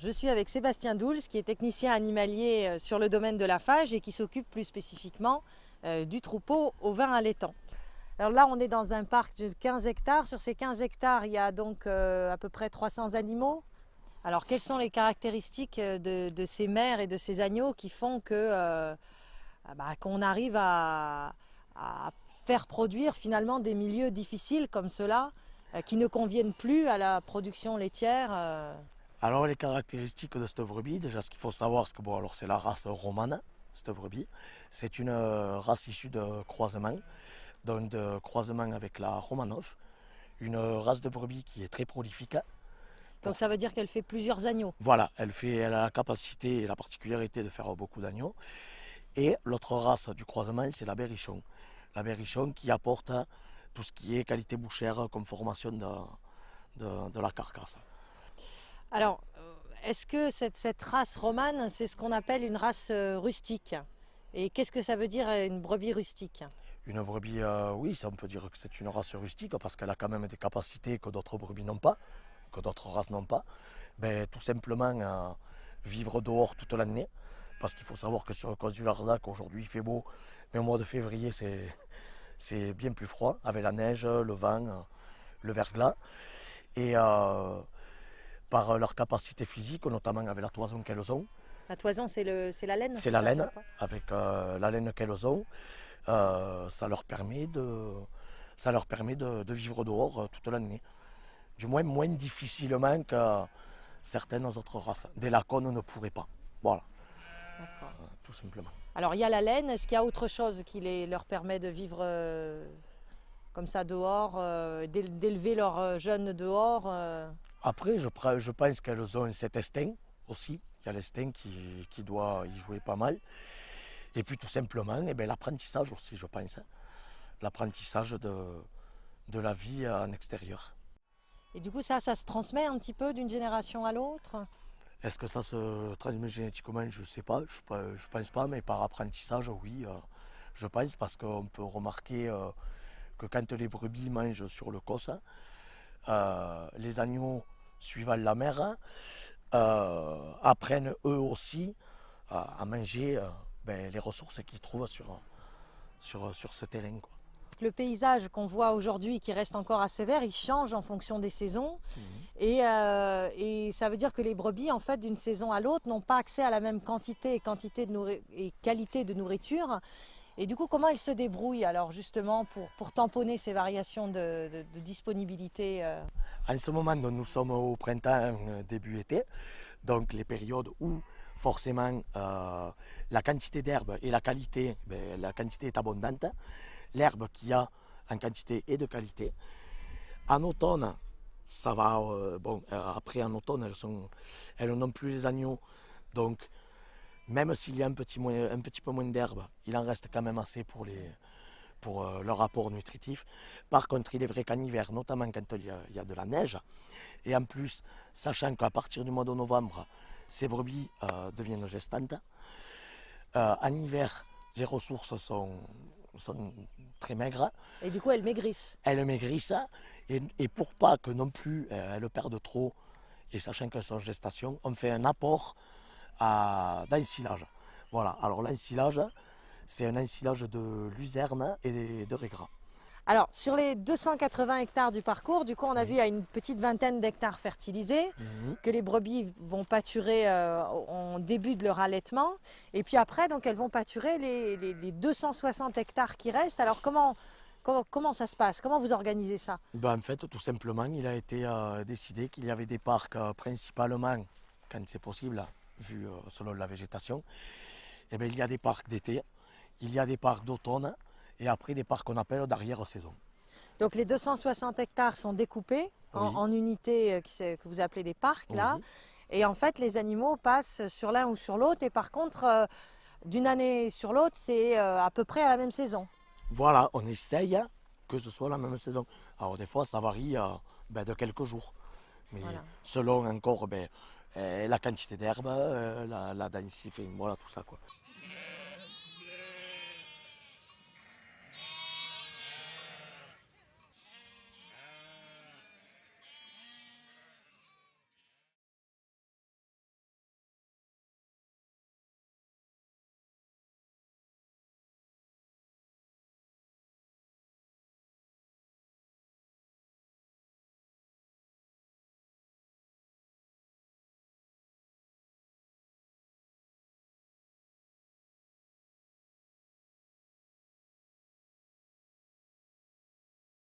Je suis avec Sébastien Douls, qui est technicien animalier sur le domaine de la Fage et qui s'occupe plus spécifiquement du troupeau ovin allaitant. Alors là, on est dans un parc de 15 hectares. Sur ces 15 hectares, il y a donc à peu près 300 animaux. Alors, quelles sont les caractéristiques de ces mères et de ces agneaux qui font que, qu'on arrive à faire produire finalement des milieux difficiles comme ceux-là, qui ne conviennent plus à la production laitière Alors les caractéristiques de cette brebis, déjà ce qu'il faut savoir, c'est que bon, alors c'est la race romane, cette brebis. C'est une race issue de croisement, donc de croisement avec la Romanov, une race de brebis qui est très prolifique. Donc ça veut dire qu'elle fait plusieurs agneaux. Voilà, elle a la capacité et la particularité de faire beaucoup d'agneaux. Et l'autre race du croisement, c'est la berrichon. La berrichon qui apporte tout ce qui est qualité bouchère comme formation de la carcasse. Alors, est-ce que cette race romane, c'est ce qu'on appelle une race rustique? Et qu'est-ce que ça veut dire une brebis rustique? Une brebis, oui, ça on peut dire que c'est une race rustique parce qu'elle a quand même des capacités que d'autres brebis n'ont pas, que d'autres races n'ont pas. Ben, tout simplement vivre dehors toute l'année. Parce qu'il faut savoir que sur le cause du Larzac, aujourd'hui il fait beau, mais au mois de février c'est bien plus froid, avec la neige, le vent, le verglas. Et par leur capacité physique, notamment avec la toison qu'elles ont. La toison, c'est la laine? C'est la laine, avec la laine qu'elles ont, ça leur permet de vivre dehors toute l'année. Du moins difficilement que certaines autres races. Des lacones ne pourraient pas. Voilà. D'accord. Tout simplement. Alors il y a la laine, est-ce qu'il y a autre chose qui leur permet de vivre comme ça dehors, d'élever leurs jeunes dehors Après, je pense qu'elles ont cet instinct aussi. Il y a l'instinct qui doit y jouer pas mal. Et puis tout simplement, eh bien, l'apprentissage aussi, je pense. L'apprentissage de la vie en extérieur. Et du coup ça se transmet un petit peu d'une génération à l'autre? Est-ce que ça se transmet génétiquement? Je ne sais pas, je pense pas, mais par apprentissage, oui, je pense, parce qu'on peut remarquer que quand les brebis mangent sur le cos, les agneaux suivant la mère apprennent eux aussi à manger les ressources qu'ils trouvent sur ce terrain, quoi. Le paysage qu'on voit aujourd'hui, qui reste encore assez vert, il change en fonction des saisons. Et ça veut dire que les brebis, en fait, d'une saison à l'autre, n'ont pas accès à la même quantité et qualité de nourriture. Et du coup, comment ils se débrouillent alors justement pour tamponner ces variations de disponibilité En ce moment, nous sommes au printemps, début été, donc les périodes où forcément la quantité d'herbe et la qualité, la quantité est abondante. L'herbe qu'il y a en quantité et de qualité. En automne, ça va. Après en automne, elles n'ont plus les agneaux. Donc, même s'il y a un petit peu moins d'herbe, il en reste quand même assez pour leur apport nutritif. Par contre, il est vrai qu'en hiver, notamment quand il y a de la neige, et en plus, sachant qu'à partir du mois de novembre, ces brebis deviennent gestantes, en hiver, les ressources sont très maigres. et du coup elles maigrissent. Elles maigrissent et pour pas que non plus elles perdent trop, et sachant qu'elles sont en gestation, on fait un apport d'ensilage. Voilà, alors l'ensilage, c'est un ensilage de luzerne et de raigrats. Alors, sur les 280 hectares du parcours, du coup, on a vu à une petite vingtaine d'hectares fertilisés, que les brebis vont pâturer en début de leur allaitement. Et puis après, donc, elles vont pâturer les 260 hectares qui restent. Alors, comment ça se passe? Comment vous organisez ça? En fait, tout simplement, il a été décidé qu'il y avait des parcs principalement, quand c'est possible, vu selon la végétation. Et il y a des parcs d'été, il y a des parcs d'automne, et après des parcs qu'on appelle d'arrière-saison. Donc les 260 hectares sont découpés en unités que vous appelez des parcs, là. Oui. Et en fait, les animaux passent sur l'un ou sur l'autre. Et par contre, d'une année sur l'autre, c'est à peu près à la même saison. Voilà, on essaye que ce soit la même saison. Alors des fois, ça varie de quelques jours. Mais Voilà. selon encore la quantité d'herbe, la densité, voilà, tout ça, quoi.